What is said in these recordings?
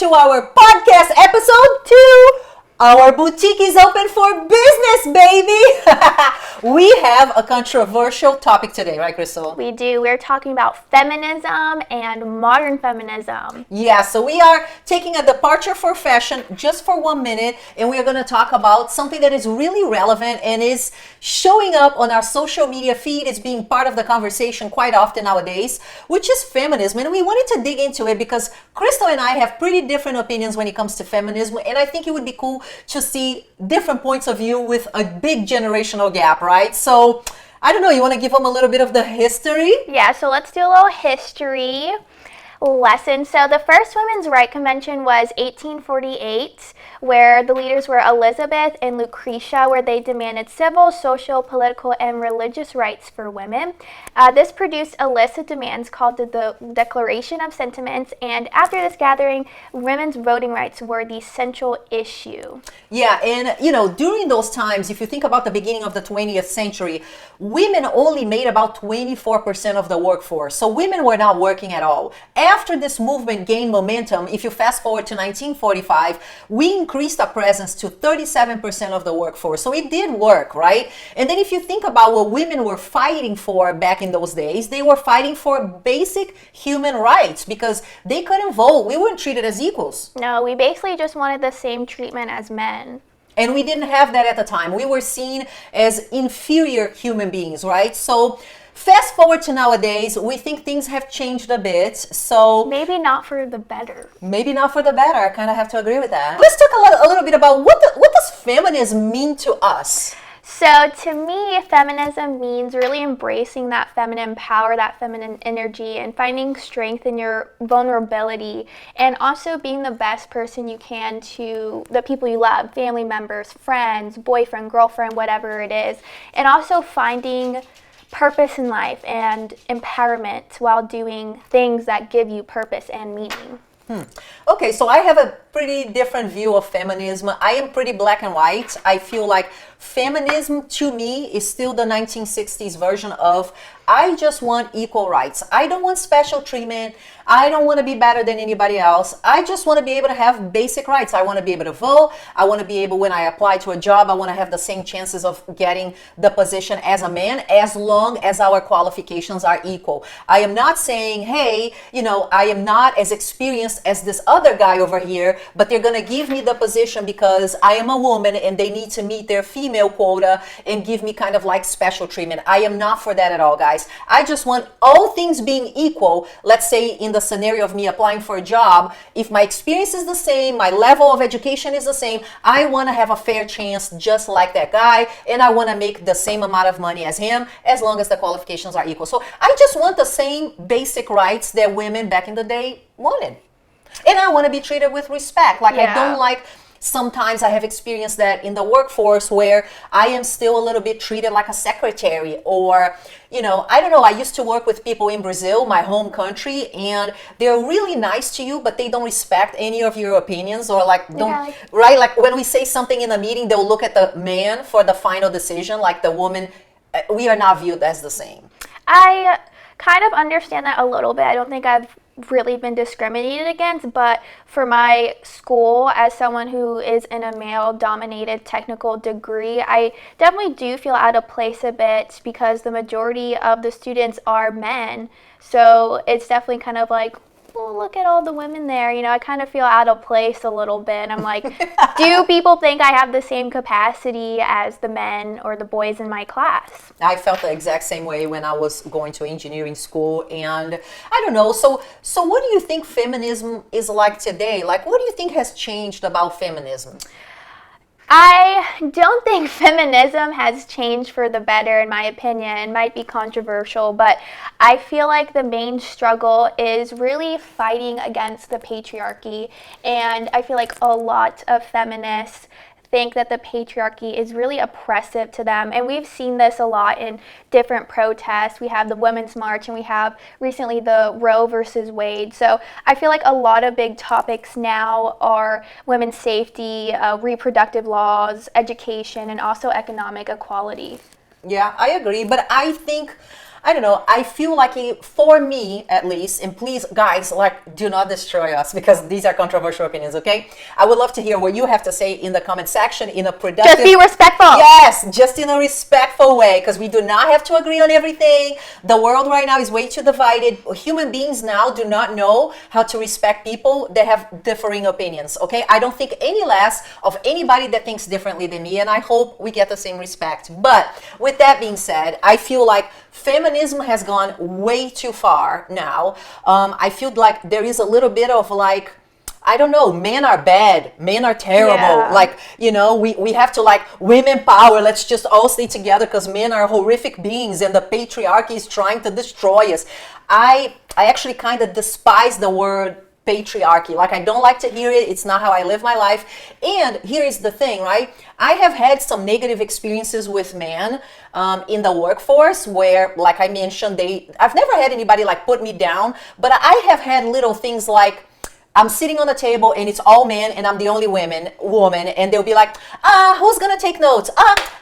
to our podcast episode 2. Our boutique is open for business, baby. We have a controversial topic today, right, Crystal? We do. We're talking about feminism and modern feminism. Yeah, so we are taking a departure for fashion just for 1 minute, and we are going to talk about something that is really relevant and is showing up on our social media feed. It's being part of the conversation quite often nowadays, which is feminism. And we wanted to dig into it because Crystal and I have pretty different opinions when it comes to feminism, and I think it would be cool to see different points of view with a big generational gap, right? So I don't know, you want to give them a little bit of the history? Yeah, so let's do a little history lesson. So the first women's right convention was 1848, where the leaders were Elizabeth and Lucretia, where they demanded civil, social, political, and religious rights for women. This produced a list of demands called the Declaration of Sentiments, and after this gathering, women's voting rights were the central issue. Yeah, and during those times, if you think about the beginning of the 20th century, women only made about 24% of the workforce. So women were not working at all. After this movement gained momentum, if you fast forward to 1945, we increased our presence to 37% of the workforce. So it did work, right? And then if you think about what women were fighting for back in those days, they were fighting for basic human rights because they couldn't vote. We weren't treated as equals. No, we basically just wanted the same treatment as men. And we didn't have that at the time. We were seen as inferior human beings, right? So fast forward to nowadays, we think things have changed a bit. So maybe not for the better. Maybe not for the better. I kind of have to agree with that. Let's talk a little bit about what does feminism mean to us? So to me, feminism means really embracing that feminine power, that feminine energy, and finding strength in your vulnerability, and also being the best person you can to the people you love, family members, friends, boyfriend, girlfriend, whatever it is, and also finding purpose in life and empowerment while doing things that give you purpose and meaning. Okay, so I have a pretty different view of feminism. I am pretty black and white. I feel like feminism to me is still the 1960s version of I just want equal rights. I don't want special treatment. I don't want to be better than anybody else. I just want to be able to have basic rights. I want to be able to vote. I want to be able, when I apply to a job, I want to have the same chances of getting the position as a man, as long as our qualifications are equal. I am not saying, hey, I am not as experienced as this other guy over here, but they're going to give me the position because I am a woman and they need to meet their female quota and give me kind of like special treatment. I am not for that at all, guys. I just want all things being equal. Let's say in the scenario of me applying for a job, if my experience is the same, my level of education is the same, I want to have a fair chance just like that guy, and I want to make the same amount of money as him as long as the qualifications are equal. So I just want the same basic rights that women back in the day wanted. And I want to be treated with respect. I don't like, sometimes I have experienced that in the workforce where I am still a little bit treated like a secretary, or, I don't know. I used to work with people in Brazil, my home country, and they're really nice to you, but they don't respect any of your opinions or right? Like when we say something in a meeting, they'll look at the man for the final decision, like the woman. We are not viewed as the same. I kind of understand that a little bit. I don't think I've really been discriminated against, but for my school, as someone who is in a male-dominated technical degree, I definitely do feel out of place a bit because the majority of the students are men. So it's definitely kind of like, well, look at all the women there. I kind of feel out of place a little bit. I'm like, do people think I have the same capacity as the men or the boys in my class? I felt the exact same way when I was going to engineering school, and I don't know. So what do you think feminism is like today? Like, what do you think has changed about feminism? I don't think feminism has changed for the better, in my opinion. It might be controversial, but I feel like the main struggle is really fighting against the patriarchy. And I feel like a lot of feminists think that the patriarchy is really oppressive to them. And we've seen this a lot in different protests. We have the Women's March, and we have recently the Roe versus Wade. So I feel like a lot of big topics now are women's safety, reproductive laws, education, and also economic equality. Yeah, I agree. But I think I don't know, I feel like for me at least, and please guys, like, do not destroy us because these are controversial opinions, okay? I would love to hear what you have to say in the comment section in a productive... Just be respectful. Yes, just in a respectful way, because we do not have to agree on everything. The world right now is way too divided. Human beings now do not know how to respect people that have differing opinions, okay? I don't think any less of anybody that thinks differently than me, and I hope we get the same respect. But with that being said, I feel like feminism has gone way too far now. I feel like there is a little bit of like, I don't know, men are bad, men are terrible. Yeah. Like, you know, we have to like women power, let's just all stay together because men are horrific beings and the patriarchy is trying to destroy us. I actually kind of despise the word patriarchy. Like, I don't like to hear it. It's not how I live my life. And here is the thing, right? I have had some negative experiences with men in the workforce where, like I mentioned, I've never had anybody like put me down, but I have had little things like, I'm sitting on the table and it's all men and I'm the only woman, and they'll be like, who's gonna take notes?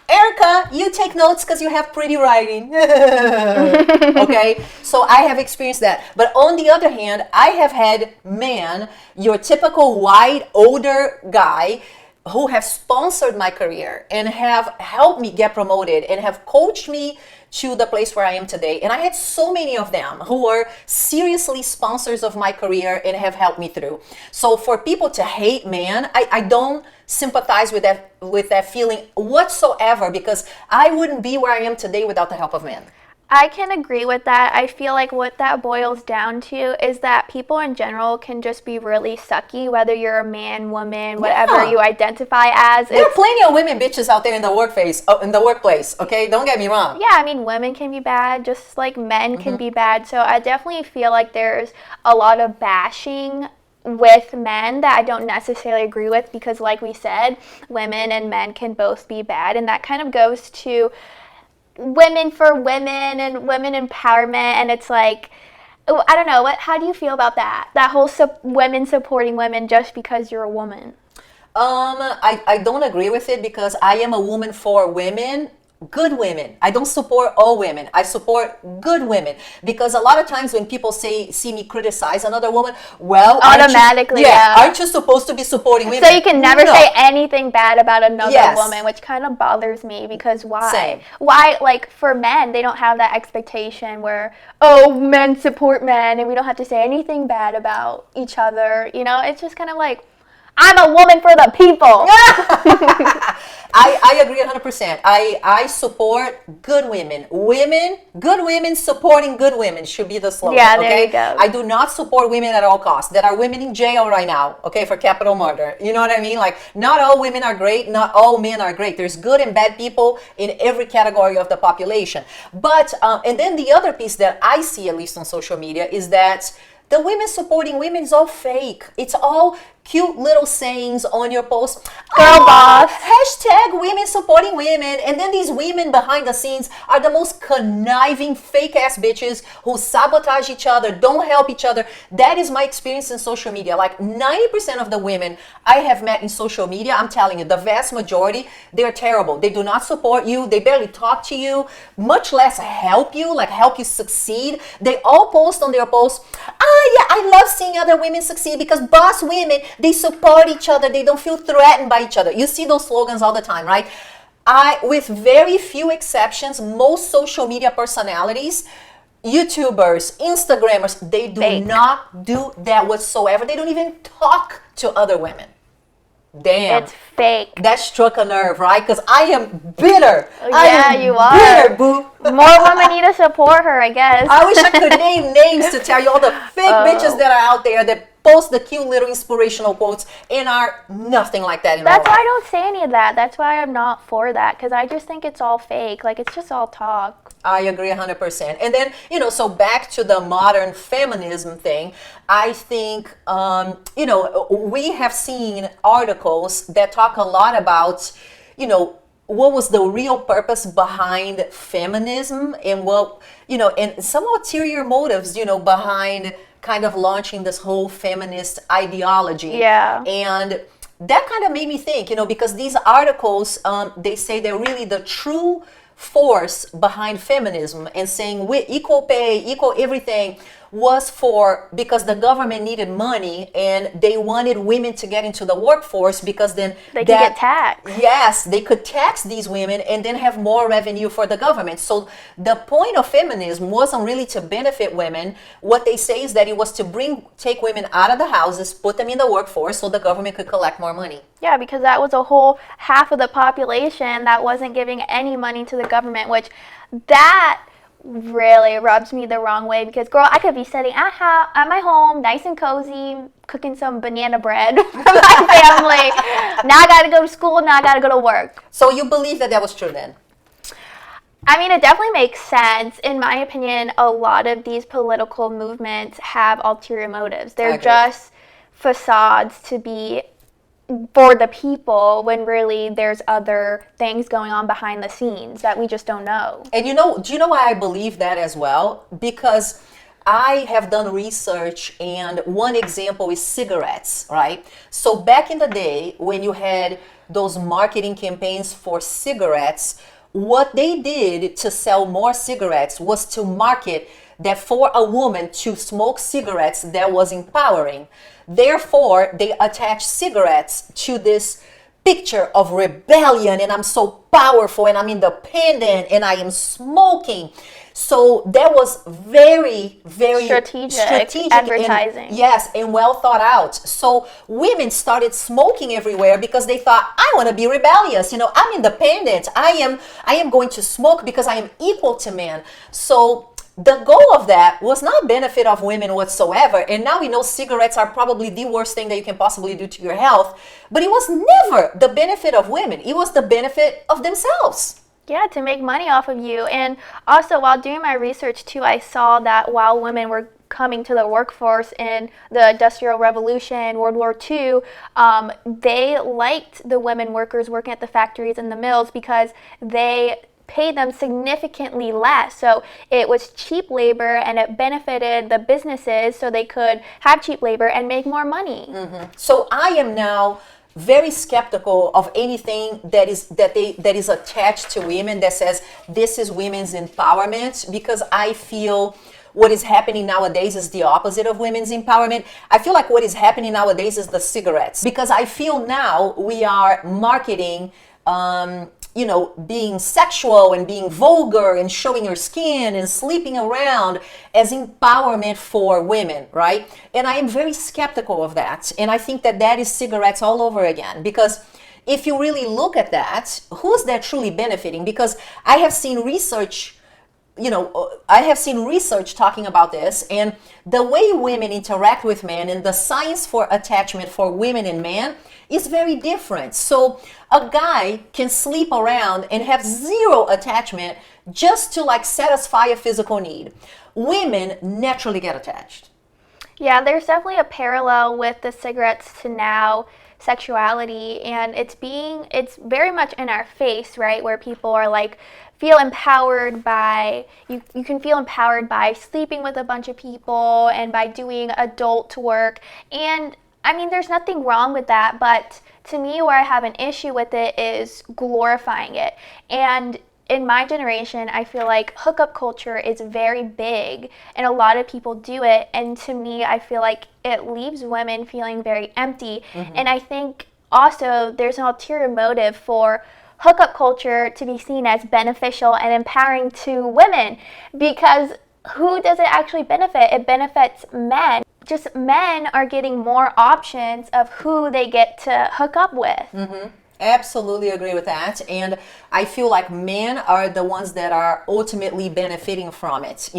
Erica, you take notes because you have pretty writing. Okay, so I have experienced that. But on the other hand, I have had men, your typical white, older guy, who have sponsored my career and have helped me get promoted and have coached me to the place where I am today. And I had so many of them who were seriously sponsors of my career and have helped me through. So for people to hate men, I don't sympathize with that feeling whatsoever, because I wouldn't be where I am today without the help of men. I can agree with that. I feel like what that boils down to is that people in general can just be really sucky, whether you're a man, woman, whatever you identify as. There are plenty of women bitches out there in the workplace, okay? Don't get me wrong. Yeah, I mean, women can be bad, just like men can be bad. So I definitely feel like there's a lot of bashing with men that I don't necessarily agree with, because like we said, women and men can both be bad. And that kind of goes to women for women and women empowerment, and it's like, I don't know, how do you feel about that whole women supporting women just because you're a woman? I don't agree with it, because I am a woman for women, good women. I don't support all women. I support good women, because a lot of times when people see me criticize another woman, well, automatically, aren't you supposed to be supporting women? So you can never say anything bad about another woman, which kind of bothers me, because why? Same. Why, like, for men, they don't have that expectation where, oh, men support men and we don't have to say anything bad about each other. You know, it's just kind of like, I'm a woman for the people. I agree 100%. I support good women. Good women supporting good women should be the slogan. Yeah, there you go. I do not support women at all costs. There are women in jail right now, okay, for capital murder. You know what I mean? Like, not all women are great. Not all men are great. There's good and bad people in every category of the population. But, and then the other piece that I see, at least on social media, is that the women supporting women is all fake. It's all cute little sayings on your post. Girl boss. Hashtag women supporting women. And then these women behind the scenes are the most conniving, fake ass bitches who sabotage each other, don't help each other. That is my experience in social media. Like 90% of the women I have met in social media, I'm telling you, the vast majority, they're terrible. They do not support you. They barely talk to you, much less help you, like help you succeed. They all post on their posts, yeah, I love seeing other women succeed because boss women, they support each other. They don't feel threatened by each other. You see those slogans all the time, right? With very few exceptions, most social media personalities, YouTubers, Instagrammers, they do not do that whatsoever. They don't even talk to other women. Damn. It's fake. That struck a nerve, right? Because I am bitter. Yeah, you are. Bitter, boo. More women need to support her, I guess. I wish I could name names to tell you all the fake bitches that are out there that post the cute little inspirational quotes and are nothing like that in real life. That's why I don't say any of that. That's why I'm not for that, because I just think it's all fake. Like, it's just all talk. I agree 100%. And then, so back to the modern feminism thing, I think, we have seen articles that talk a lot about, what was the real purpose behind feminism and what, and some ulterior motives, behind kind of launching this whole feminist ideology. Yeah. And that kind of made me think, because these articles, they say they're really the true force behind feminism and saying we equal pay, equal everything was for because the government needed money and they wanted women to get into the workforce because then they could get taxed. Yes, they could tax these women and then have more revenue for the government. So the point of feminism wasn't really to benefit women. What they say is that it was to take women out of the houses, put them in the workforce so the government could collect more money. Yeah, because that was a whole half of the population that wasn't giving any money to the government, which that really rubs me the wrong way because, girl, I could be sitting at my home, nice and cozy, cooking some banana bread for my family. Now I got to go to school, now I got to go to work. So you believe that was true then? I mean, it definitely makes sense. In my opinion, a lot of these political movements have ulterior motives. They're just facades to be for the people when really there's other things going on behind the scenes that we just don't know. And do you know why I believe that as well? Because I have done research, and one example is cigarettes, right? So back in the day when you had those marketing campaigns for cigarettes, what they did to sell more cigarettes was to market that for a woman to smoke cigarettes that was empowering. Therefore, they attach cigarettes to this picture of rebellion, and I'm so powerful and I'm independent and I am smoking. So that was very, very strategic advertising. And well thought out. So women started smoking everywhere because they thought, I want to be rebellious. I'm independent. I am going to smoke because I am equal to men. So the goal of that was not benefit of women whatsoever. And now we know cigarettes are probably the worst thing that you can possibly do to your health. But it was never the benefit of women. It was the benefit of themselves. Yeah, to make money off of you. And also, while doing my research too, I saw that while women were coming to the workforce in the Industrial Revolution, World War II, they liked the women workers working at the factories and the mills because they paid them significantly less. So it was cheap labor and it benefited the businesses so they could have cheap labor and make more money. Mm-hmm. So I am now very skeptical of anything that is attached to women that says this is women's empowerment, because I feel what is happening nowadays is the opposite of women's empowerment. I feel like what is happening nowadays is the cigarettes, because I feel now we are marketing being sexual and being vulgar and showing your skin and sleeping around as empowerment for women, right? And I am very skeptical of that. And I think that is cigarettes all over again, because if you really look at that, who's that truly benefiting? Because I have seen research talking about this, and the way women interact with men and the science for attachment for women and men is very different. So a guy can sleep around and have zero attachment just to satisfy a physical need. Women naturally get attached. Yeah, there's definitely a parallel with the cigarettes to now sexuality, and it's very much in our face, right? Where people are feel empowered by, you can feel empowered by sleeping with a bunch of people and by doing adult work. And I mean, there's nothing wrong with that, but to me, where I have an issue with it is glorifying it. And in my generation, I feel like hookup culture is very big and a lot of people do it. And to me, I feel like it leaves women feeling very empty. Mm-hmm. And I think also there's an ulterior motive for hookup culture to be seen as beneficial and empowering to women, because who does it actually benefit? It benefits men. Just men are getting more options of who they get to hook up with. Mm-hmm. Absolutely agree with that. And I feel like men are the ones that are ultimately benefiting from it,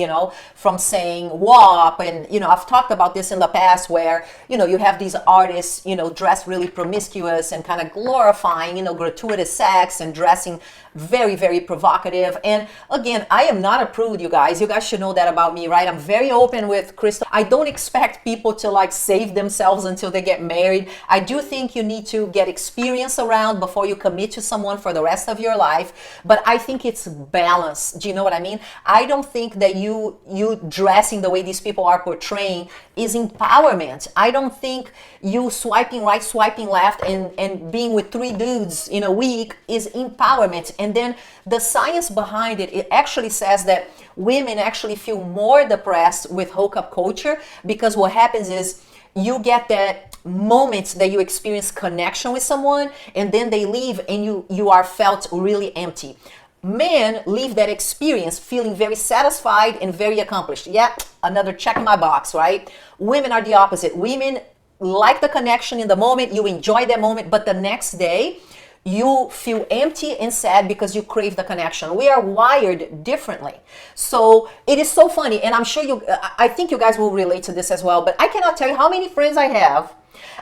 from saying WAP. And, I've talked about this in the past where, you have these artists, dressed really promiscuous and kind of glorifying, gratuitous sex and dressing very, very provocative. And again, I am not a prude, you guys. You guys should know that about me, right? I'm very open with Crystal. I don't expect people to save themselves until they get married. I do think you need to get experience around want before you commit to someone for the rest of your life. But I think it's balance. Do you know what I mean? I don't think that you dressing the way these people are portraying is empowerment. I don't think you swiping right, swiping left, and being with 3 dudes in a week is empowerment. And then the science behind it, it actually says that women actually feel more depressed with hookup culture, because what happens is you get that moment that you experience connection with someone, and then they leave and you are felt really empty. Men leave that experience feeling very satisfied and very accomplished. Yeah, another check in my box, right? Women are the opposite. Women like the connection in the moment, you enjoy that moment, but the next day you feel empty and sad because you crave the connection. We are wired differently. So it is so funny, and I'm sure I think you guys will relate to this as well, but I cannot tell you how many friends I have.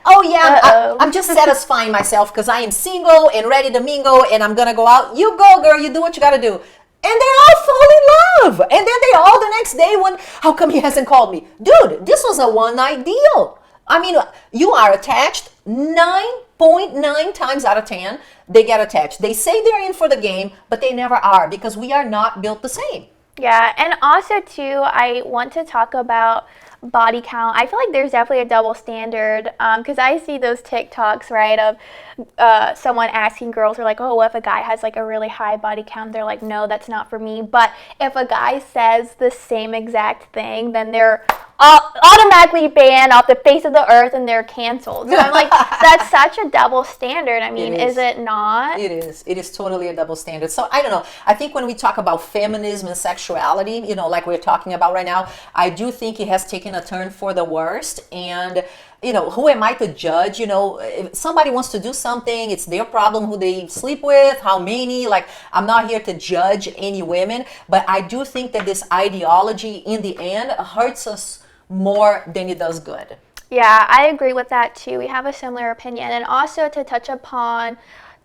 Oh yeah, I'm just satisfying myself because I am single and ready to mingle and I'm gonna go out. You go, girl, you do what you gotta do. And they all fall in love. And then they all the next day how come he hasn't called me? Dude, this was a one-night deal. I mean, you are attached 9.9 times out of 10, they get attached. They say they're in for the game, but they never are, because we are not built the same. Yeah, and also too, I want to talk about body count. I feel like there's definitely a double standard, because I see those TikToks, right, of someone asking girls, or like, oh, if a guy has like a really high body count, they're like, no, that's not for me. But if a guy says the same exact thing, then they're automatically banned off the face of the earth and they're canceled. So I'm like, that's such a double standard. I mean, is it not? It is. It is totally a double standard. So I don't know. I think when we talk about feminism and sexuality, like we're talking about right now, I do think it has taken a turn for the worst. And who am I to judge? If somebody wants to do something, it's their problem who they sleep with, how many. Like, I'm not here to judge any women, but I do think that this ideology in the end hurts us more than it does good. Yeah, I agree with that too. We have a similar opinion. And also to touch upon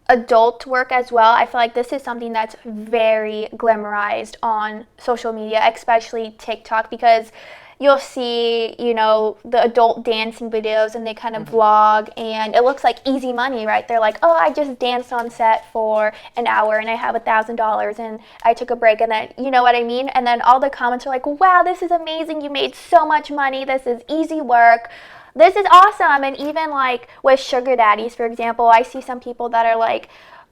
adult work as well, I feel like this is something that's very glamorized on social media, especially TikTok, because you'll see, the adult dancing videos and they kind of vlog, and it looks like easy money, right? They're like, oh, I just danced on set for an hour and I have $1,000 and I took a break, and then, you know what I mean? And then all the comments are like, wow, this is amazing. You made so much money. This is easy work. This is awesome. And even like with sugar daddies, for example, I see some people that are like,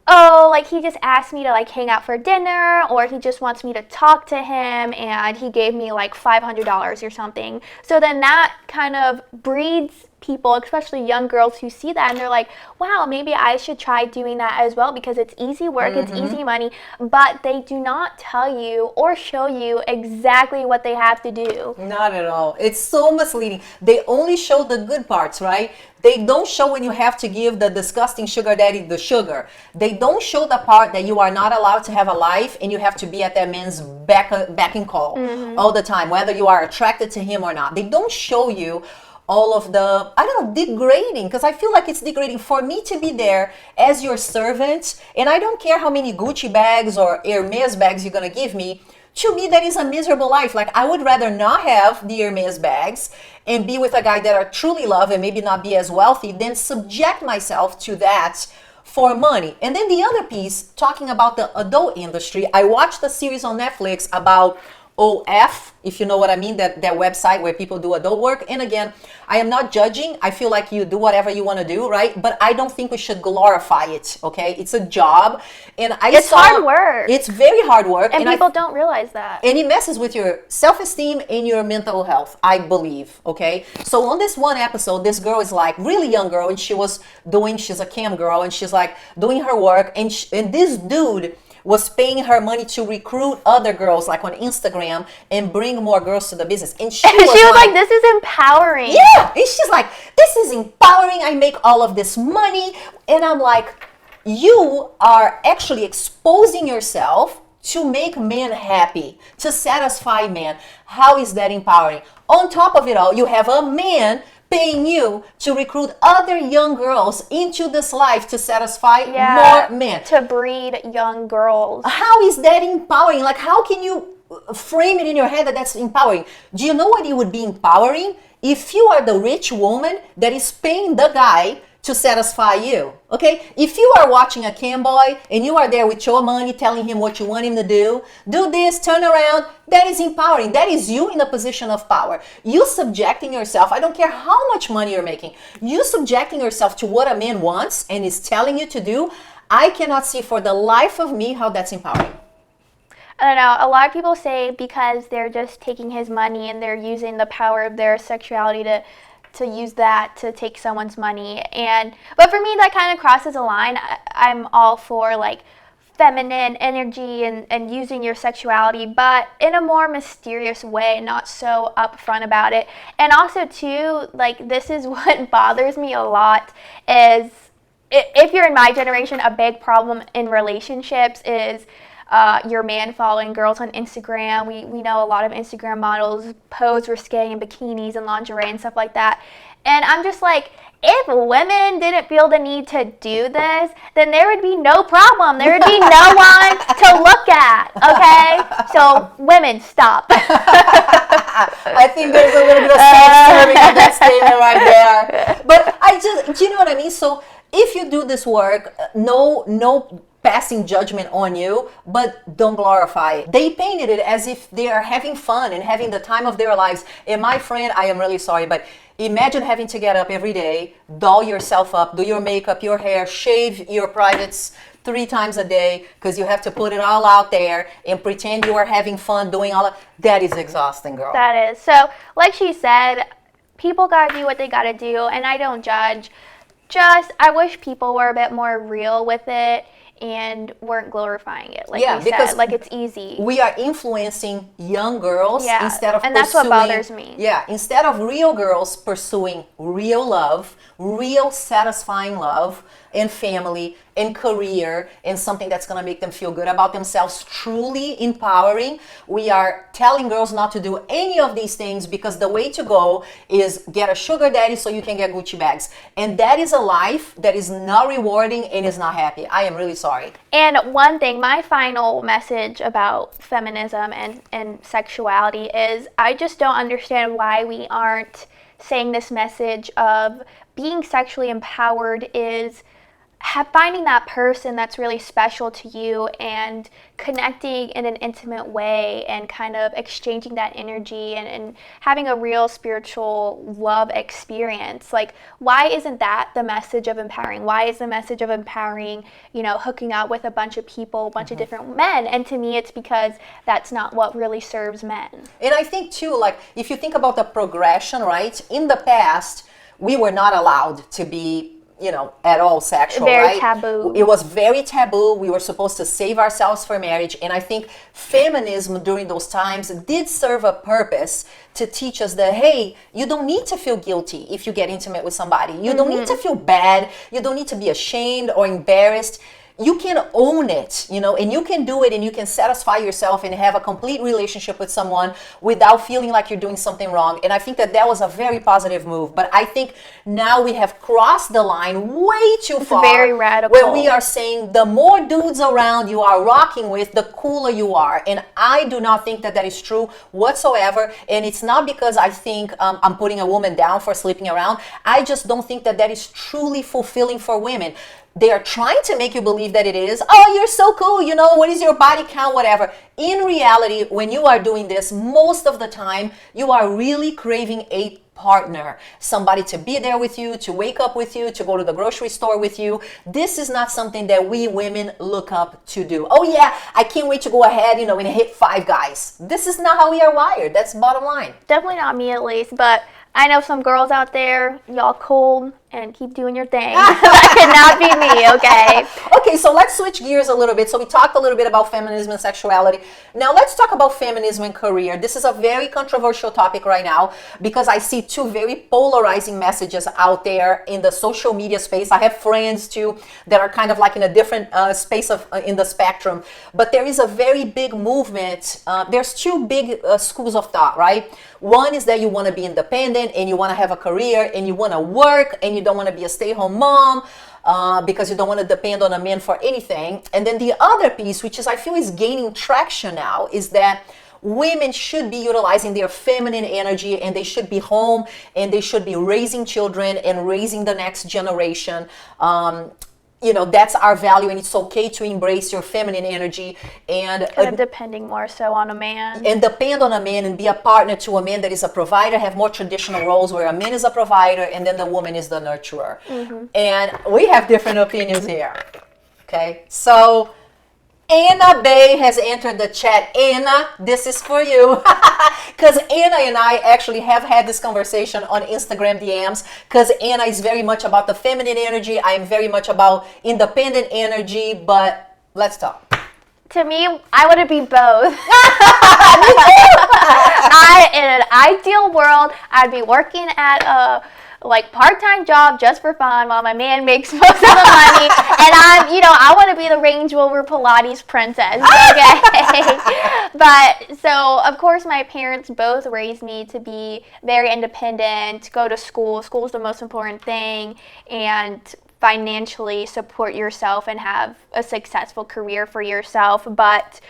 oh, like he just asked me to like hang out for dinner, or he just wants me to talk to him and he gave me like $500 or something. So then that kind of breeds people, especially young girls, who see that and they're like, wow, maybe I should try doing that as well, because it's easy work, it's easy money. But they do not tell you or show you exactly what they have to do. Not at all. It's so misleading. They only show the good parts, right? They don't show when you have to give the disgusting sugar daddy the sugar. They don't show the part that you are not allowed to have a life and you have to be at that man's beck and call all the time, whether you are attracted to him or not. They don't show you all of the, degrading, because I feel like it's degrading for me to be there as your servant, and I don't care how many Gucci bags or Hermes bags you're going to give me. To me, that is a miserable life. Like, I would rather not have the Hermes bags and be with a guy that I truly love and maybe not be as wealthy than subject myself to that for money. And then the other piece, talking about the adult industry, I watched a series on Netflix about OF, if you know what I mean, that website where people do adult work. And again, I am not judging. I feel like you do whatever you want to do, right? But I don't think we should glorify it, okay? It's a job. And it's hard work. It's very hard work. And people don't realize that. And it messes with your self-esteem and your mental health, I believe, okay? So on this one episode, this girl is like, really young girl, and she's a cam girl, and she's like doing her work, and this dude was paying her money to recruit other girls, like on Instagram, and bring more girls to the business. And she was like, this is empowering. Yeah. And she's like, this is empowering. I make all of this money. And I'm like, you are actually exposing yourself to make men happy, to satisfy men. How is that empowering? On top of it all, you have a man paying you to recruit other young girls into this life to satisfy more men. To breed young girls. How is that empowering? Like, how can you frame it in your head that that's empowering? Do you know what it would be empowering? If you are the rich woman that is paying the guy to satisfy you. Okay? If you are watching a cam boy and you are there with your money telling him what you want him to do this, turn around, that is empowering. That is you in a position of power. You subjecting yourself, I don't care how much money you're making, you subjecting yourself to what a man wants and is telling you to do, I cannot see for the life of me how that's empowering. I don't know. A lot of people say because they're just taking his money and they're using the power of their sexuality to use that to take someone's money. But for me, that kind of crosses a line. I'm all for like feminine energy and using your sexuality, but in a more mysterious way, not so upfront about it. And also too, like, this is what bothers me a lot is, if you're in my generation, a big problem in relationships is your man following girls on Instagram. We know a lot of Instagram models pose risque in bikinis and lingerie and stuff like that. And I'm just like, if women didn't feel the need to do this, then there would be no problem. There would be no one to look at, okay? So women, stop. I think there's a little bit of self-serving in that statement right there. But do you know what I mean? So if you do this work, no passing judgment on you, but don't glorify it. They painted it as if they are having fun and having the time of their lives. And my friend, I am really sorry, but imagine having to get up every day, doll yourself up, do your makeup, your hair, shave your privates 3 times a day because you have to put it all out there and pretend you are having fun doing all of that. Is exhausting, girl. That is. So, like she said, people gotta do what they gotta do, and I don't judge. I wish people were a bit more real with it and weren't glorifying it, like we said, like it's easy. We are influencing young girls instead of and that's what bothers me. Yeah, instead of real girls pursuing real love, real satisfying love and family and career and something that's going to make them feel good about themselves, truly empowering. We are telling girls not to do any of these things because the way to go is get a sugar daddy so you can get Gucci bags. And that is a life that is not rewarding and is not happy. I am really sorry. And one thing, my final message about feminism and sexuality is I just don't understand why we aren't saying this message of being sexually empowered is finding that person that's really special to you and connecting in an intimate way and kind of exchanging that energy and having a real spiritual love experience. Like, why isn't that the message of empowering? Why is the message of empowering, hooking up with a bunch of people, a bunch of different men? And to me, it's because that's not what really serves men. And I think too, like, if you think about the progression, right? In the past, we were not allowed to be at all sexual, very right? Taboo. It was very taboo. We were supposed to save ourselves for marriage. And I think feminism during those times did serve a purpose to teach us that, hey, you don't need to feel guilty if you get intimate with somebody. You don't need to feel bad. You don't need to be ashamed or embarrassed. You can own it, and you can do it, and you can satisfy yourself and have a complete relationship with someone without feeling like you're doing something wrong. And I think that was a very positive move. But I think now we have crossed the line way too far. It's very radical. Where we are saying the more dudes around you are rocking with, the cooler you are. And I do not think that is true whatsoever. And it's not because I think I'm putting a woman down for sleeping around. I just don't think that is truly fulfilling for women. They are trying to make you believe that it is. Oh, you're so cool. What is your body count, whatever. In reality, when you are doing this, most of the time, you are really craving a partner, somebody to be there with you, to wake up with you, to go to the grocery store with you. This is not something that we women look up to do. Oh yeah, I can't wait to go ahead, and hit 5 guys. This is not how we are wired. That's bottom line. Definitely not me, at least, but I know some girls out there, y'all cold and keep doing your thing. That cannot be me, okay? Okay, so let's switch gears a little bit. So we talked a little bit about feminism and sexuality. Now let's talk about feminism and career. This is a very controversial topic right now because I see 2 very polarizing messages out there in the social media space. I have friends too that are kind of like in a different space of in the spectrum. But there is a very big movement. There's 2 big schools of thought, right? One is that you want to be independent and you want to have a career and you want to work and you don't want to be a stay-at-home mom because you don't want to depend on a man for anything. And then the other piece, which is I feel is gaining traction now, is that women should be utilizing their feminine energy, and they should be home, and they should be raising children and raising the next generation. That's our value, and it's okay to embrace your feminine energy and kind of depending more so on a man. And depend on a man and be a partner to a man that is a provider, have more traditional roles where a man is a provider and then the woman is the nurturer. And we have different opinions here. Okay, so Anna Bay has entered the chat. Anna, this is for you. Because Anna and I actually have had this conversation on Instagram DMs, because Anna is very much about the feminine energy. I am very much about independent energy, but let's talk. To me, I want to be both. In an ideal world, I'd be working at a part-time job just for fun while my man makes most of the money, and I want to be the Range Rover Pilates princess, okay? But so of course my parents both raised me to be very independent, go to school. School's the most important thing, and financially support yourself and have a successful career for yourself. But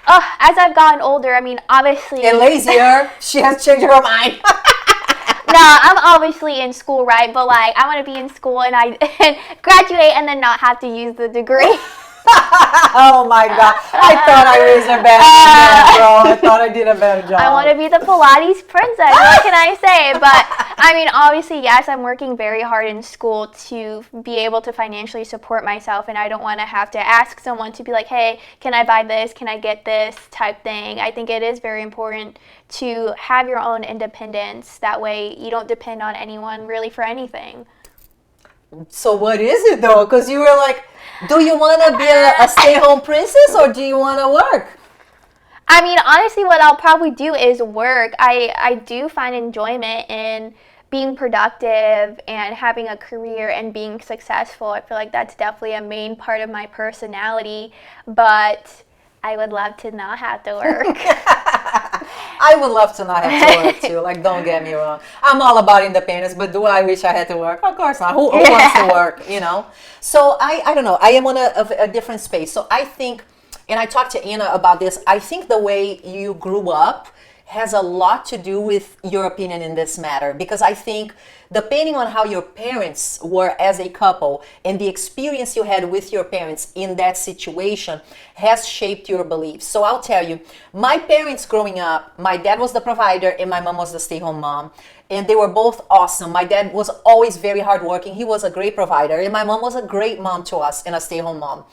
as I've gotten older, obviously, and lazier, she has changed her mind. No, I'm obviously in school, right? But I want to be in school and graduate and then not have to use the degree. Oh my God! I thought I raised her better, bro. I thought I did a better job. I want to be the Pilates princess. What can I say? But obviously, yes, I'm working very hard in school to be able to financially support myself, and I don't want to have to ask someone to be like, "Hey, can I buy this? Can I get this?" type thing. I think it is very important to have your own independence. That way, you don't depend on anyone really for anything. So what is it though? Because you were like, do you want to be a stay-home princess, or do you want to work? Honestly, what I'll probably do is work. I do find enjoyment in being productive and having a career and being successful. I feel like that's definitely a main part of my personality, but I would love to not have to work. I would love to not have to work too. Don't get me wrong. I'm all about independence, but do I wish I had to work? Of course not. Who wants to work, So I don't know. I am on a different space. So I think, and I talked to Anna about this, I think the way you grew up has a lot to do with your opinion in this matter, because I think depending on how your parents were as a couple and the experience you had with your parents in that situation has shaped your beliefs. So I'll tell you, my parents growing up, my dad was the provider and my mom was the stay-home mom, and they were both awesome. My dad was always very hardworking. He was a great provider, and my mom was a great mom to us and a stay-home mom.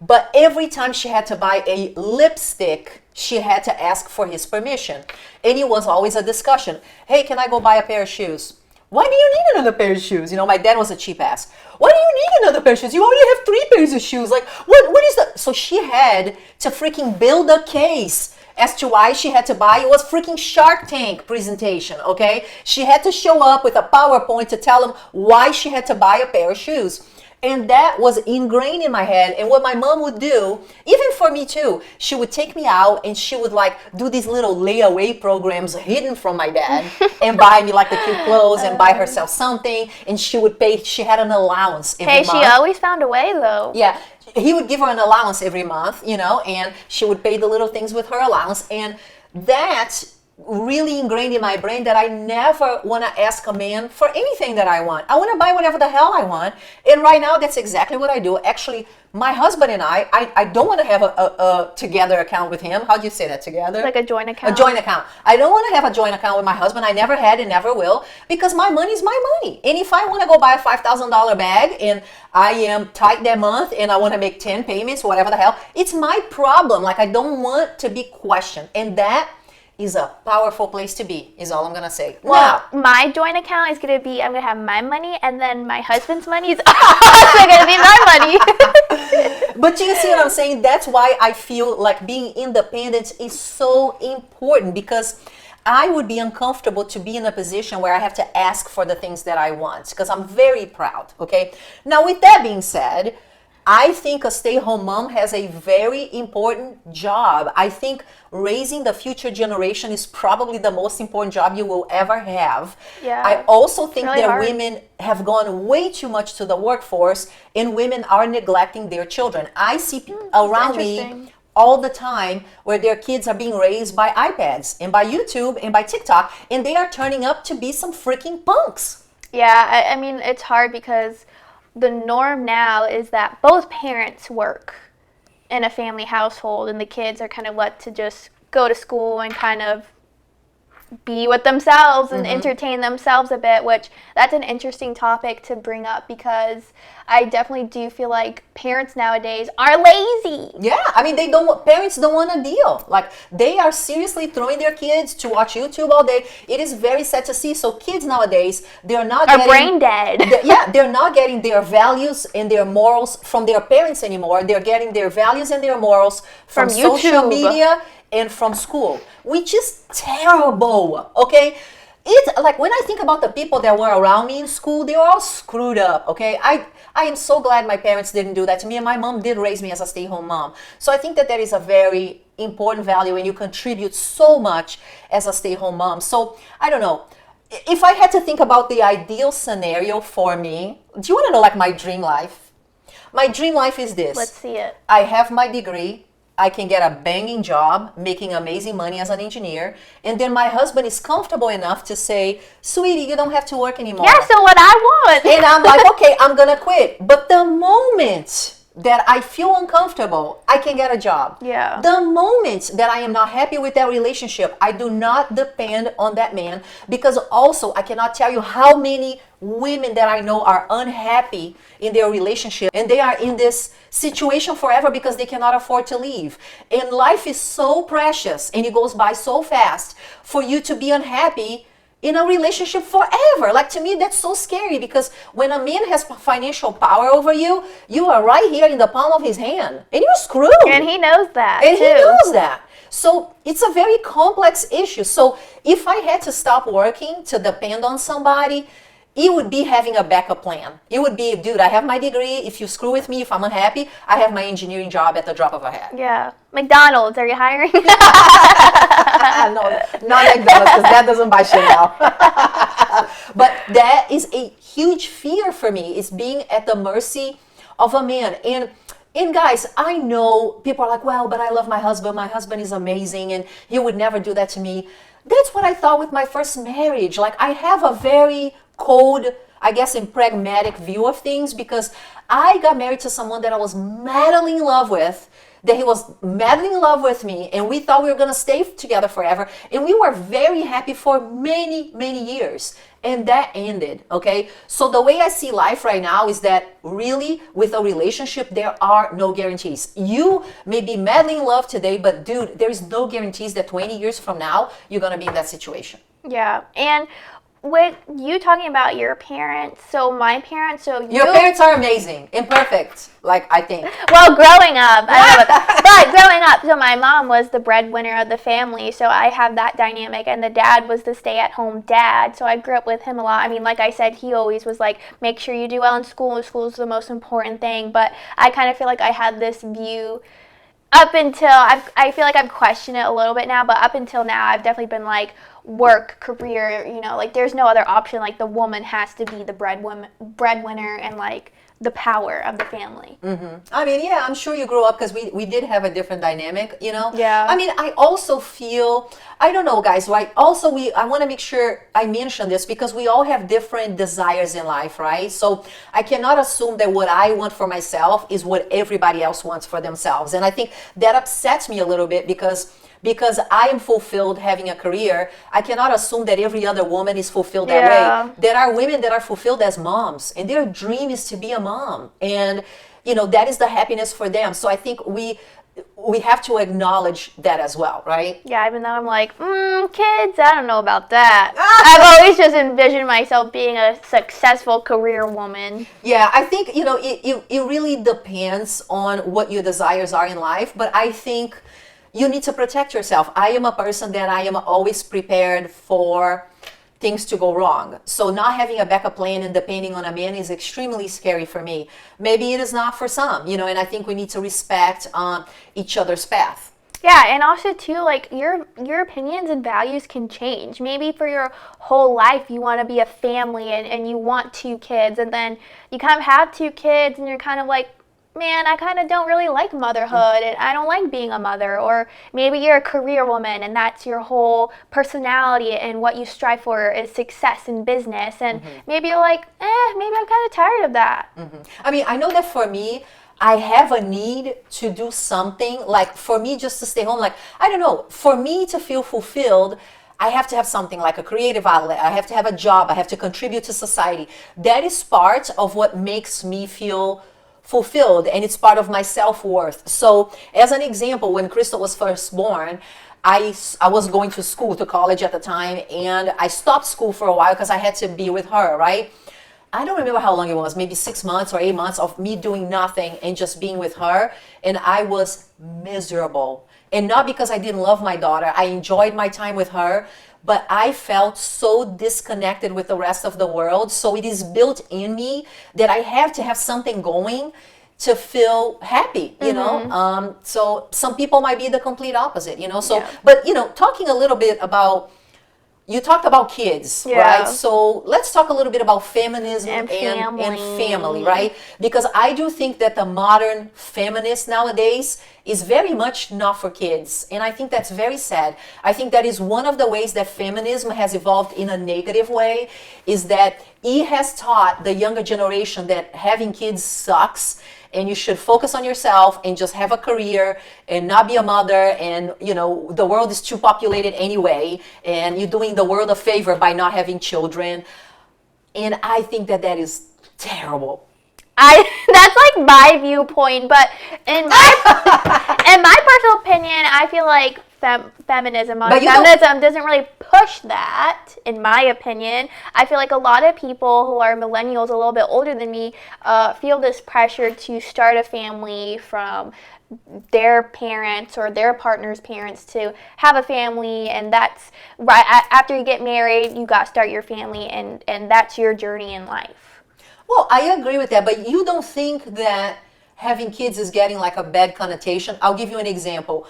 But every time she had to buy a lipstick, she had to ask for his permission. And it was always a discussion. Hey, can I go buy a pair of shoes? Why do you need another pair of shoes? My dad was a cheap ass. Why do you need another pair of shoes? You already have 3 pairs of shoes. What is that? So she had to freaking build a case as to why she had to buy. It was freaking Shark Tank presentation, okay? She had to show up with a PowerPoint to tell them why she had to buy a pair of shoes. And that was ingrained in my head. And what my mom would do, even for me too, she would take me out and she would do these little layaway programs hidden from my dad and buy me the cute clothes and buy herself something. And she would pay, she had an allowance every month. She always found a way though. Yeah. He would give her an allowance every month, and she would pay the little things with her allowance. And that really ingrained in my brain that I never want to ask a man for anything that I want. I want to buy whatever the hell I want. And right now, that's exactly what I do. Actually, my husband and I don't want to have a together account with him. How do you say that, together? Like a joint account. A joint account. I don't want to have a joint account with my husband. I never had and never will, because my money is my money. And if I want to go buy a $5,000 bag and I am tight that month and I want to make 10 payments, whatever the hell, it's my problem. I don't want to be questioned. And that is a powerful place to be, is all I'm going to say. Well, my joint account is going to be, I'm going to have my money, and then my husband's money is also going to be my money. But you see what I'm saying? That's why I feel like being independent is so important, because I would be uncomfortable to be in a position where I have to ask for the things that I want, because I'm very proud, okay? Now, with that being said, I think a stay-home mom has a very important job. I think raising the future generation is probably the most important job you will ever have. Yeah, I also think really that hard. women have gone way too much to the workforce, and women are neglecting their children. I see around me all the time where their kids are being raised by iPads and by YouTube and by TikTok, and they are turning up to be some freaking punks. Yeah, I mean, it's hard because the norm now is that both parents work in a family household and the kids are kind of let to just go to school and kind of be with themselves and entertain themselves a bit, which that's an interesting topic to bring up because I definitely do feel like parents nowadays are lazy. Yeah, I mean, parents don't want to deal. Like, they are seriously throwing their kids to watch YouTube all day. It is very sad to see. So kids nowadays, they're not getting brain dead. They're not getting their values and their morals from their parents anymore. They're getting their values and their morals from social media and from school, which is terrible, okay? It's like, when I think about the people that were around me in school, they were all screwed up, okay? I am so glad my parents didn't do that to me, and my mom did raise me as a stay-home mom. So I think that is a very important value, and you contribute so much as a stay-home mom. So I don't know. If I had to think about the ideal scenario for me, do you want to know, like, my dream life? My dream life is this. Let's see it. I have my degree. I can get a banging job, making amazing money as an engineer, and then my husband is comfortable enough to say, sweetie, you don't have to work anymore. Yeah, so what I want. And I'm like, okay, I'm gonna quit. But the moment that I feel uncomfortable, I can get a job. Yeah. The moment that I am not happy with that relationship, I do not depend on that man, because also I cannot tell you how many women that I know are unhappy in their relationship, and they are in this situation forever because they cannot afford to leave. And life is so precious and it goes by so fast for you to be unhappy in a relationship forever. Like, to me, that's so scary, because when a man has financial power over you, you are right here in the palm of his hand and you're screwed. And he knows that. And too. he knows that. So it's a very complex issue. So if I had to stop working to depend on somebody, it would be having a backup plan. It would be, dude, I have my degree. If you screw with me, if I'm unhappy, I have my engineering job at the drop of a hat. Yeah. McDonald's, are you hiring? No, not McDonald's, because that doesn't buy shit now. But that is a huge fear for me, is being at the mercy of a man. And guys, I know people are like, well, but I love my husband. My husband is amazing and he would never do that to me. That's what I thought with my first marriage. Like, I have a very cold, I guess, and pragmatic view of things, because I got married to someone that I was madly in love with, that he was madly in love with me, and we thought we were going to stay together forever, and we were very happy for many, many years, and that ended, okay? So the way I see life right now is that, really, with a relationship, there are no guarantees. You may be madly in love today, but dude, there is no guarantees that 20 years from now, you're going to be in that situation. Yeah, and with you talking about your parents, so my parents, your parents are amazing and perfect, like, I think. Well, growing up, I don't know about that, but growing up, so my mom was the breadwinner of the family, so I have that dynamic, and the dad was the stay-at-home dad, so I grew up with him a lot. I mean, like I said, he always was like, make sure you do well in school, and school is the most important thing, but I kind of feel like I had this view up until, I feel like I've questioned it a little bit now, but up until now, I've definitely been like, work, career, you know, like, there's no other option. Like, the woman has to be the breadwinner and, like, the power of the family. Mm-hmm. I mean, yeah, I'm sure you grew up, because we did have a different dynamic, you know? Yeah. I mean, I also feel, I don't know, guys, right? Also, I want to make sure I mention this, because we all have different desires in life, right? So I cannot assume that what I want for myself is what everybody else wants for themselves. And I think that upsets me a little bit, because I am fulfilled having a career, I cannot assume that every other woman is fulfilled that way. There are women that are fulfilled as moms, and their dream is to be a mom. And, you know, that is the happiness for them. So I think we have to acknowledge that as well, right? Yeah, even though I'm like, kids, I don't know about that. I've always just envisioned myself being a successful career woman. Yeah, I think, you know, it really depends on what your desires are in life, but I think you need to protect yourself. I am a person that I am always prepared for things to go wrong. So not having a backup plan and depending on a man is extremely scary for me. Maybe it is not for some, you know, and I think we need to respect each other's path. Yeah, and also too, like, your opinions and values can change. Maybe for your whole life you want to be a family and you want 2 kids, and then you kind of have 2 kids and you're kind of like, man, I kind of don't really like motherhood and I don't like being a mother. Or maybe you're a career woman and that's your whole personality and what you strive for is success in business. And maybe you're like, maybe I'm kind of tired of that. I mean, I know that for me, I have a need to do something, like for me just to stay home. Like, I don't know, for me to feel fulfilled, I have to have something like a creative outlet. I have to have a job. I have to contribute to society. That is part of what makes me feel fulfilled, and it's part of my self-worth. So as an example, when Crystal was first born, I was going to school, to college at the time, and I stopped school for a while because I had to be with her, right? I don't remember how long it was, maybe 6 months or 8 months of me doing nothing and just being with her. And I was miserable. And not because I didn't love my daughter. I enjoyed my time with her, but I felt so disconnected with the rest of the world. So it is built in me that I have to have something going to feel happy, you know? So some people might be the complete opposite, you know? So, but, you know, talking a little bit about, you talked about kids, right? So let's talk a little bit about feminism and family, right? Because I do think that the modern feminist nowadays is very much not for kids. And I think that's very sad. I think that is one of the ways that feminism has evolved in a negative way, is that it has taught the younger generation that having kids sucks, and you should focus on yourself and just have a career and not be a mother, and you know the world is too populated anyway, and you're doing the world a favor by not having children. And I think that that is terrible. That's like my viewpoint, but in my personal opinion, I feel like feminism doesn't really push that, in my opinion. I feel like a lot of people who are millennials, a little bit older than me, feel this pressure to start a family from their parents or their partner's parents to have a family, and that's right after you get married, you got to start your family, and that's your journey in life. Well, I agree with that, but you don't think that having kids is getting like a bad connotation? I'll give you an example.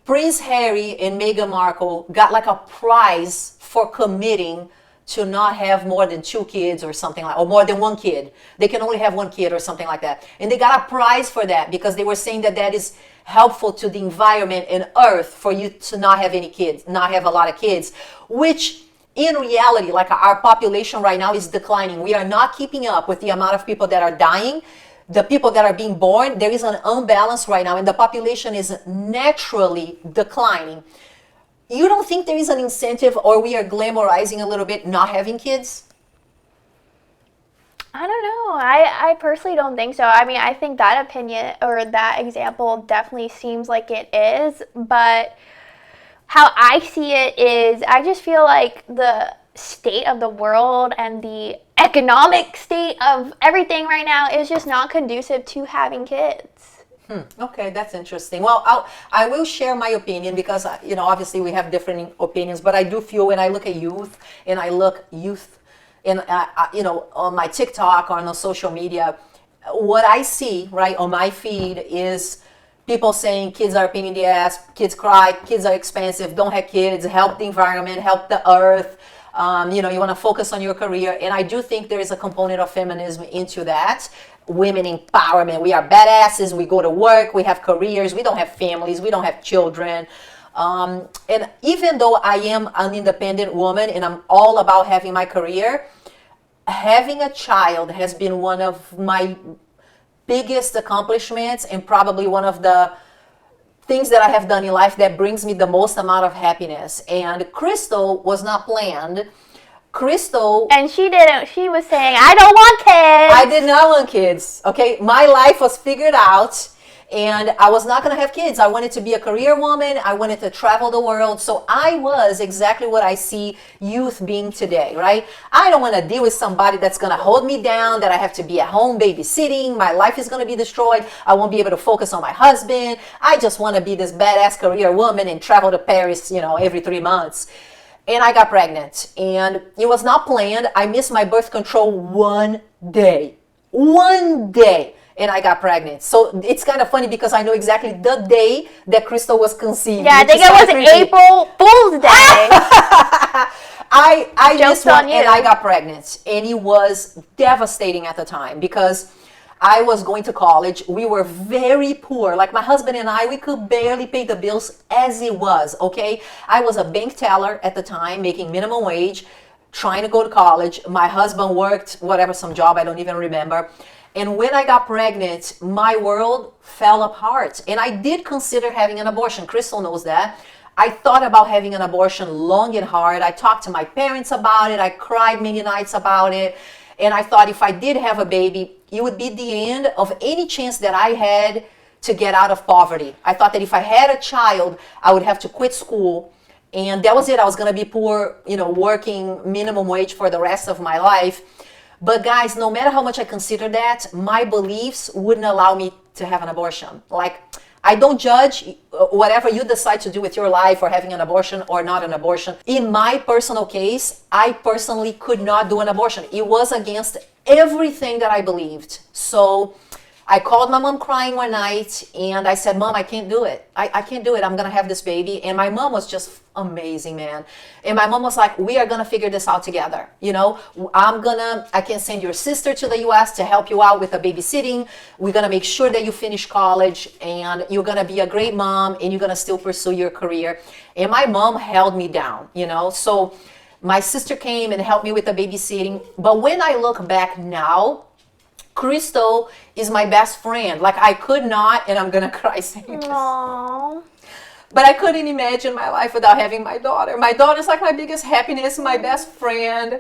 Prince Harry and Meghan Markle got like a prize for committing to not have more than 2 kids or something like, or more than 1 kid. They can only have 1 kid or something like that. And they got a prize for that because they were saying that that is helpful to the environment and earth for you to not have any kids, not have a lot of kids, which in reality, like our population right now is declining. We are not keeping up with the amount of people that are dying. The people that are being born, there is an unbalance right now, and the population is naturally declining. You don't think there is an incentive, or we are glamorizing a little bit not having kids? I don't know. I personally don't think so. I mean, I think that opinion or that example definitely seems like it is, but how I see it is I just feel like the state of the world and the economic state of everything right now is just not conducive to having kids. Okay, that's interesting. Well, I will share my opinion because, you know, obviously we have different opinions, but I do feel when I look at youth and I look youth in, you know, on my TikTok or on the social media, what I see, right, on my feed is people saying kids are a pain in the ass, kids cry, kids are expensive, don't have kids, help the environment, help the earth. You know, you want to focus on your career. And I do think there is a component of feminism into that. Women empowerment. We are badasses. We go to work. We have careers. We don't have families. We don't have children. And even though I am an independent woman and I'm all about having my career, having a child has been one of my biggest accomplishments and probably one of the things that I have done in life that brings me the most amount of happiness. And Crystal was not planned. Crystal... And she didn't. She was saying, I don't want kids. I did not want kids. Okay, my life was figured out and I was not going to have kids. I wanted to be a career woman. I wanted to travel the world. So I was exactly what I see youth being today, right? I don't want to deal with somebody that's going to hold me down, that I have to be at home babysitting. My life is going to be destroyed. I won't be able to focus on my husband. I just want to be this badass career woman and travel to Paris, you know, every 3 months. And I got pregnant and it was not planned. I missed my birth control 1 day. 1 day. And I got pregnant. So it's kind of funny because I know exactly the day that Crystal was conceived. Yeah, I think it was April Fool's Day. I missed one and I got pregnant. And it was devastating at the time because I was going to college. We were very poor. Like my husband and I, we could barely pay the bills as it was, okay? I was a bank teller at the time, making minimum wage, trying to go to college. My husband worked, whatever, some job, I don't even remember. And when I got pregnant, my world fell apart. And I did consider having an abortion. Crystal knows that. I thought about having an abortion long and hard. I talked to my parents about it. I cried many nights about it. And I thought if I did have a baby, it would be the end of any chance that I had to get out of poverty. I thought that if I had a child, I would have to quit school. And that was it. I was going to be poor, working minimum wage for the rest of my life. But guys, no matter how much I consider that, my beliefs wouldn't allow me to have an abortion. Like, I don't judge whatever you decide to do with your life or having an abortion or not an abortion. In my personal case, I personally could not do an abortion. It was against everything that I believed. So I called my mom crying one night and I said, Mom, I can't do it. I can't do it. I'm going to have this baby. And my mom was just amazing, man. And my mom was like, we are going to figure this out together. I can send your sister to the US to help you out with the babysitting. We're going to make sure that you finish college and you're going to be a great mom and you're going to still pursue your career. And my mom held me down, So my sister came and helped me with the babysitting. But when I look back now, Crystal is my best friend. Like I could not, and I'm going to cry saying this. Aww. But I couldn't imagine my life without having my daughter. My daughter's like my biggest happiness, my best friend.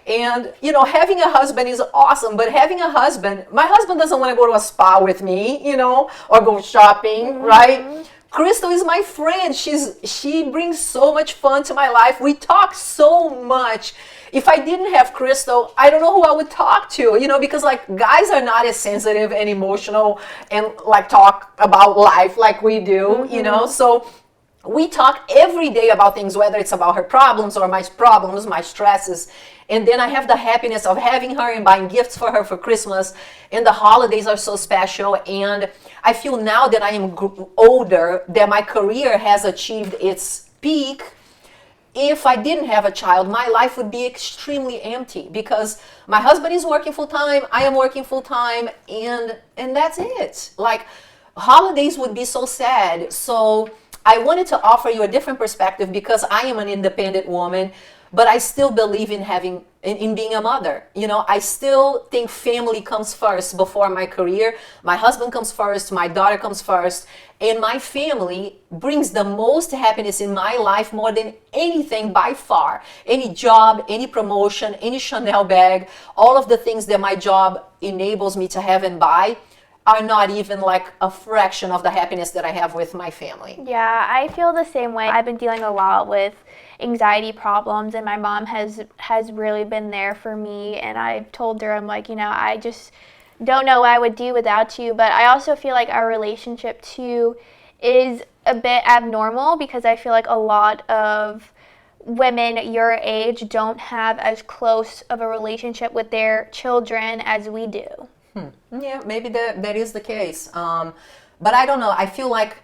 And, having a husband is awesome. But having a husband, my husband doesn't want to go to a spa with me, or go shopping, right? Crystal is my friend. She brings so much fun to my life. We talk so much. If I didn't have Crystal, I don't know who I would talk to, because like guys are not as sensitive and emotional and like talk about life like we do, So we talk every day about things, whether it's about her problems or my problems, my stresses. And then I have the happiness of having her and buying gifts for her for Christmas. And the holidays are so special. And I feel now that I am older, that my career has achieved its peak. If I didn't have a child, my life would be extremely empty because my husband is working full time, I am working full time, and that's it. Like holidays would be so sad. So I wanted to offer you a different perspective because I am an independent woman, but I still believe in being a mother. I still think family comes first before my career. My husband comes first, my daughter comes first, and my family brings the most happiness in my life more than anything by far. Any job, any promotion, any Chanel bag, all of the things that my job enables me to have and buy are not even like a fraction of the happiness that I have with my family. Yeah, I feel the same way. I've been dealing a lot with anxiety problems, and my mom has really been there for me, and I've told her, I'm like, I just don't know what I would do without you. But I also feel like our relationship too is a bit abnormal because I feel like a lot of women your age don't have as close of a relationship with their children as we do. Yeah, maybe that is the case. But I don't know. I feel like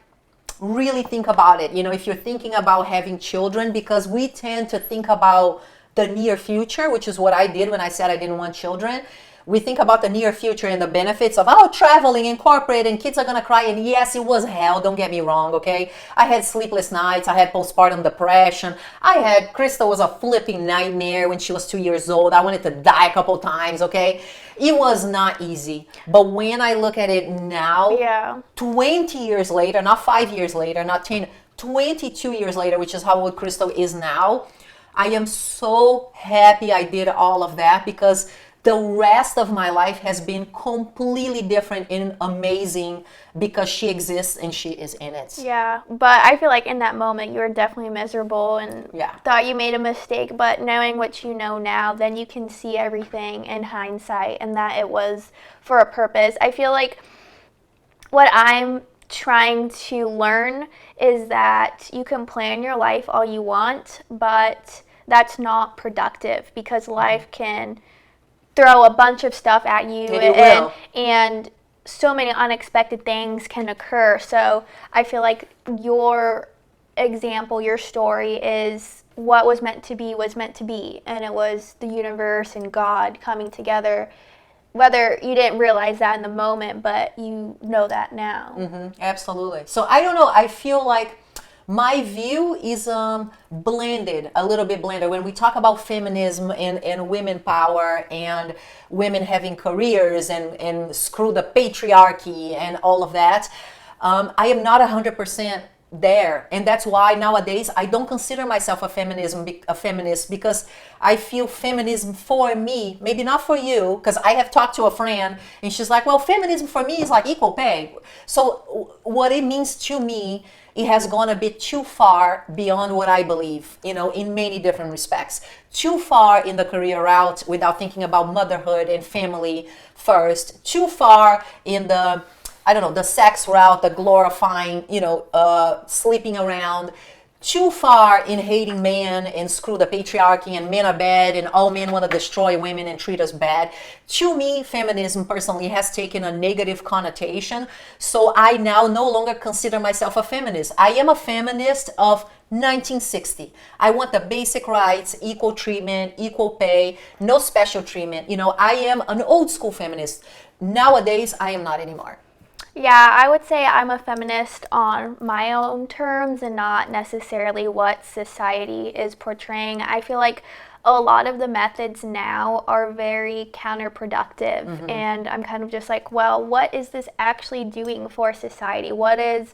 really think about it. If you're thinking about having children, because we tend to think about the near future, which is what I did when I said I didn't want children. We think about the near future and the benefits of traveling and corporate and kids are going to cry. And yes, it was hell. Don't get me wrong, okay? I had sleepless nights. I had postpartum depression. Krista was a flipping nightmare when she was 2 years old. I wanted to die a couple times, okay? It was not easy. But when I look at it now, 20 years later, not 5 years later, not 10, 22 years later, which is how old Crystal is now, I am so happy I did all of that because the rest of my life has been completely different and amazing because she exists and she is in it. Yeah, but I feel like in that moment you were definitely miserable and thought you made a mistake, but knowing what you know now, then you can see everything in hindsight and that it was for a purpose. I feel like what I'm trying to learn is that you can plan your life all you want, but that's not productive because life can throw a bunch of stuff at you and so many unexpected things can occur. So I feel like your example, your story is what was meant to be, and it was the universe and God coming together whether you didn't realize that in the moment, but you know that now. Absolutely. So I don't know. I feel like my view is blended, a little bit blended. When we talk about feminism and women power and women having careers and screw the patriarchy and all of that, I am not 100% there, and that's why nowadays I don't consider myself a feminist, because I feel feminism for me, maybe not for you, because I have talked to a friend and she's like, well, feminism for me is like equal pay. So what it means to me, it has gone a bit too far beyond what I believe, in many different respects. Too far in the career route without thinking about motherhood and family first. Too far in the, I don't know, the sex route, the glorifying, sleeping around. Too far in hating men and screw the patriarchy and men are bad and all men want to destroy women and treat us bad. To me, feminism personally has taken a negative connotation. So I now no longer consider myself a feminist. I am a feminist of 1960. I want the basic rights, equal treatment, equal pay, no special treatment. I am an old school feminist. Nowadays, I am not anymore. Yeah, I would say I'm a feminist on my own terms and not necessarily what society is portraying. I feel like a lot of the methods now are very counterproductive, and I'm kind of just like, well, what is this actually doing for society? What is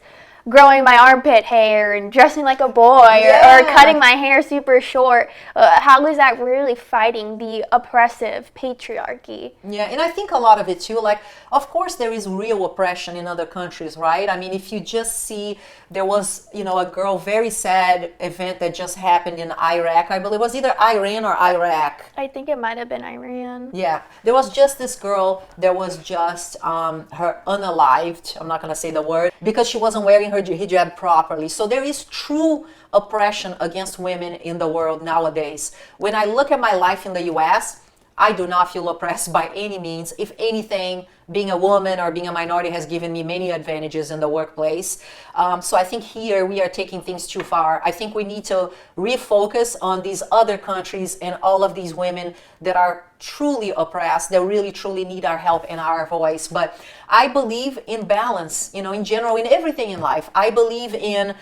growing my armpit hair and dressing like a boy, or cutting my hair super short? How is that really fighting the oppressive patriarchy? Yeah, and I think a lot of it too, like, of course there is real oppression in other countries, right? I mean, if you just see, there was, a girl, very sad event that just happened in Iraq. I believe it was either Iran or Iraq. I think it might have been Iran. Yeah, there was just this girl, there was just her unalived, I'm not going to say the word, because she wasn't wearing her hijab properly. So there is true oppression against women in the world nowadays. When I look at my life in the US, I do not feel oppressed by any means. If anything, being a woman or being a minority has given me many advantages in the workplace. So I think here we are taking things too far. I think we need to refocus on these other countries and all of these women that are truly oppressed, that really truly need our help and our voice. But I believe in balance, in general, in everything in life. I believe in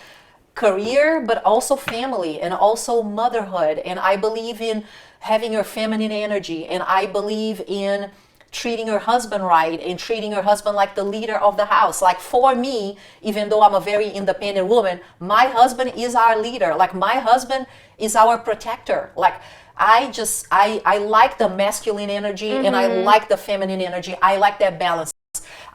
career, but also family and also motherhood. And I believe in having your feminine energy. And I believe in treating your husband right and treating your husband like the leader of the house. Like, for me, even though I'm a very independent woman, my husband is our leader. Like, my husband is our protector. Like, I like the masculine energy and I like the feminine energy. I like that balance.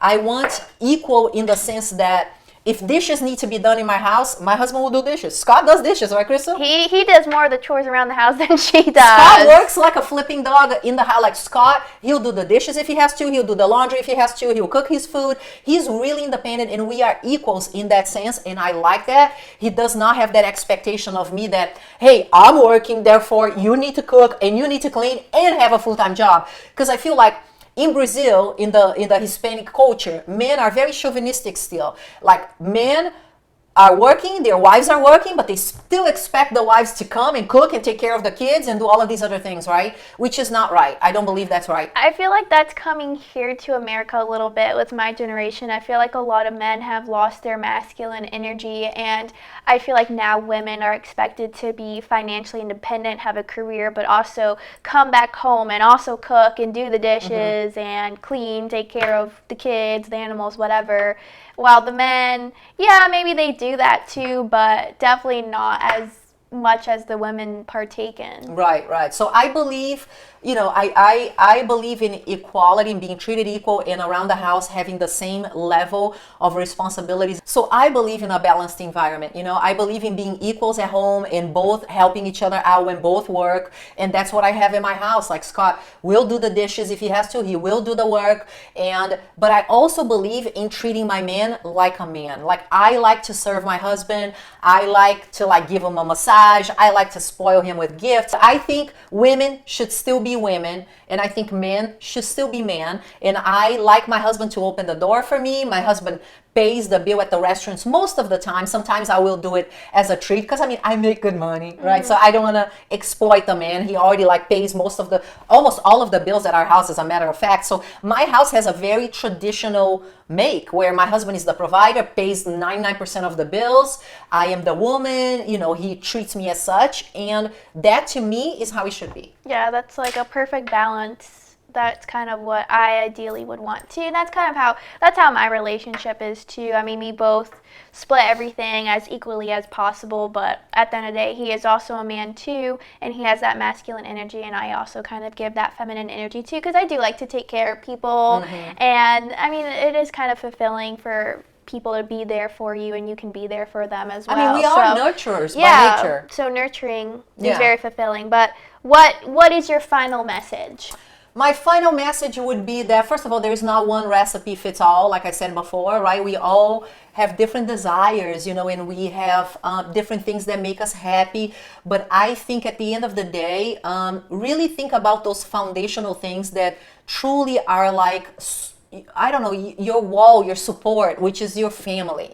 I want equal in the sense that if dishes need to be done in my house, my husband will do dishes. Scott does dishes, right, Crystal? He does more of the chores around the house than she does. Scott works like a flipping dog in the house. Like, Scott, he'll do the dishes if he has to. He'll do the laundry if he has to. He'll cook his food. He's really independent, and we are equals in that sense, and I like that. He does not have that expectation of me that, hey, I'm working, therefore you need to cook and you need to clean and have a full-time job. Because I feel like in Brazil, in the Hispanic culture, men are very chauvinistic still. Like, men are working, their wives are working, but they still expect the wives to come and cook and take care of the kids and do all of these other things, right? Which is not right. I don't believe that's right. I feel like that's coming here to America a little bit with my generation. I feel like a lot of men have lost their masculine energy, and I feel like now women are expected to be financially independent, have a career, but also come back home and also cook and do the dishes and clean, take care of the kids, the animals, whatever. While the men, yeah, maybe they do that too, but definitely not as much as the women partake in. Right. So I believe, I believe in equality and being treated equal and around the house having the same level of responsibilities. So I believe in a balanced environment. I believe in being equals at home and both helping each other out when both work. And that's what I have in my house. Like, Scott will do the dishes if he has to. He will do the work. But I also believe in treating my man like a man. Like, I like to serve my husband. I like to give him a massage. I like to spoil him with gifts. I think women should still be women, and I think men should still be men. And I like my husband to open the door for me. My husband pays the bill at the restaurants most of the time. Sometimes I will do it as a treat because I mean I make good money, right? So I don't want to exploit the man. He already like pays almost all of the bills at our house, as a matter of fact. So my house has a very traditional make where my husband is the provider, pays 99% of the bills. I am the woman, he treats me as such, and that to me is how it should be. Yeah, that's like a perfect balance. That's kind of what I ideally would want too. And that's how my relationship is too. I mean, we both split everything as equally as possible, but at the end of the day, he is also a man too, and he has that masculine energy, and I also kind of give that feminine energy too, because I do like to take care of people, and I mean, it is kind of fulfilling for people to be there for you, and you can be there for them as well. I mean, we are nurturers by nature. So nurturing is very fulfilling. But what is your final message? My final message would be that, first of all, there is not one recipe fits all, like I said before, right? We all have different desires, and we have different things that make us happy. But I think at the end of the day, really think about those foundational things that truly are like, I don't know, your wall, your support, which is your family.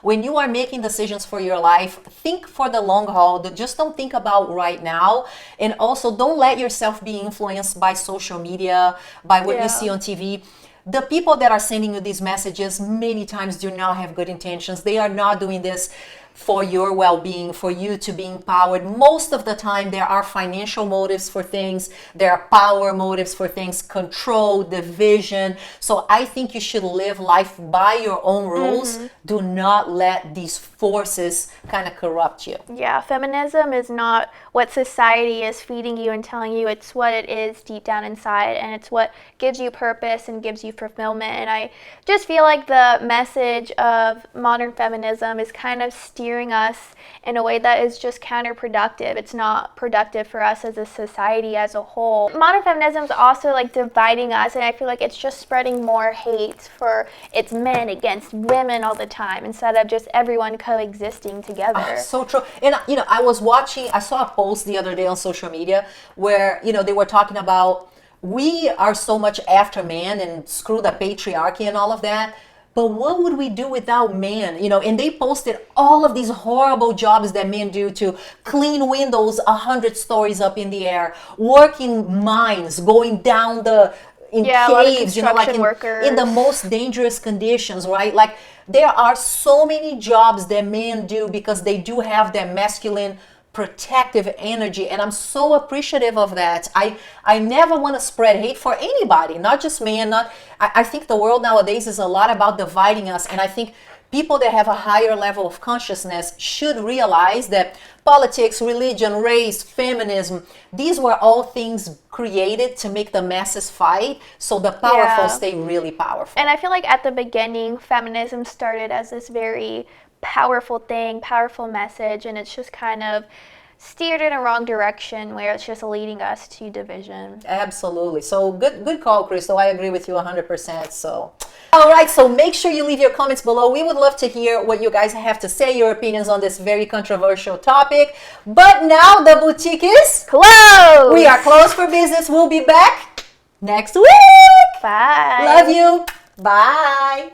When you are making decisions for your life, think for the long haul. Just don't think about right now. And also don't let yourself be influenced by social media, by what you see on TV. The people that are sending you these messages many times do not have good intentions. They are not doing this for your well-being, for you to be empowered. Most of the time, there are financial motives for things. There are power motives for things, control, division. So I think you should live life by your own rules. Do not let these forces kind of corrupt you. Yeah, feminism is not what society is feeding you and telling you. It's what it is deep down inside, and it's what gives you purpose and gives you fulfillment. And I just feel like the message of modern feminism is kind of steering us in a way that is just counterproductive. It's not productive for us as a society as a whole. Modern feminism is also like dividing us, and I feel like it's just spreading more hate for it's men against women all the time instead of just everyone coexisting together. So true. And I saw a post the other day on social media where they were talking about we are so much after man and screw the patriarchy and all of that. But what would we do without men? And they posted all of these horrible jobs that men do to clean windows 100 stories up in the air, working mines, going down in caves, in the most dangerous conditions, right? Like there are so many jobs that men do because they do have that masculine protective energy, and I'm so appreciative of that. I never want to spread hate for anybody, not just men. I think the world nowadays is a lot about dividing us, and I think people that have a higher level of consciousness should realize that politics, religion, race, feminism, these were all things created to make the masses fight so the powerful stay really powerful. And I feel like at the beginning, feminism started as this very powerful thing, powerful message, and it's just kind of steered in a wrong direction where it's just leading us to division. Absolutely. So good call, Crystal. I agree with you 100%. So all right, so make sure you leave your comments below. We would love to hear what you guys have to say, your opinions on this very controversial topic. But now the boutique is closed. We are closed for business. We'll be back next week. Bye. Love you. Bye.